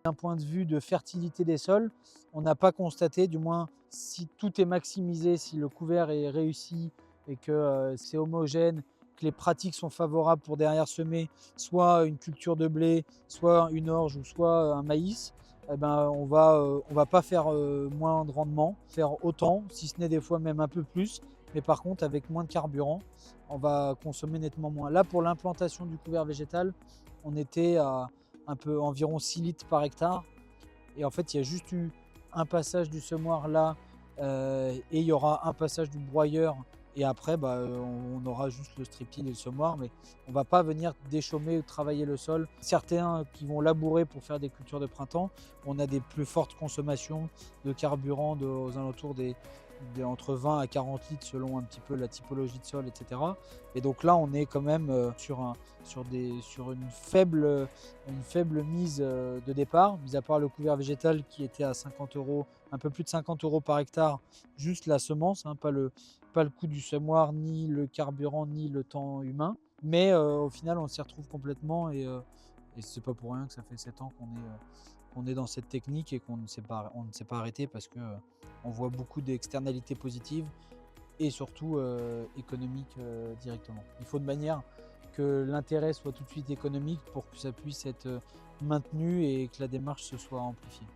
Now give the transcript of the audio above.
D'un point de vue de fertilité des sols, on n'a pas constaté, du moins si tout est maximisé, si le couvert est réussi et que c'est homogène, que les pratiques sont favorables pour derrière semer soit une culture de blé, soit une orge ou soit un maïs, eh ben, on va pas faire moins de rendement, faire autant, si ce n'est des fois même un peu plus, mais par contre avec moins de carburant, on va consommer nettement moins. Là, pour l'implantation du couvert végétal, on était à un peu environ 6 litres par hectare. Et en fait, il y a juste eu un passage du semoir là, et il y aura un passage du broyeur. Et après, on aura juste le strip-till et le semoir, mais on ne va pas venir déchaumer ou travailler le sol. Certains qui vont labourer pour faire des cultures de printemps, on a des plus fortes consommations de carburant aux alentours entre 20 à 40 litres selon un petit peu la typologie de sol, etc. Et donc là, on est quand même sur une faible mise de départ, mis à part le couvert végétal qui était à 50 euros, un peu plus de 50 euros par hectare, juste la semence, hein, pas le coût du semoir, ni le carburant, ni le temps humain. Mais au final, on s'y retrouve complètement et c'est pas pour rien que ça fait 7 ans qu'on est dans cette technique et qu'on ne s'est pas arrêté parce que on voit beaucoup d'externalités positives et surtout économiques directement. Il faut de manière que l'intérêt soit tout de suite économique pour que ça puisse être maintenu et que la démarche se soit amplifiée.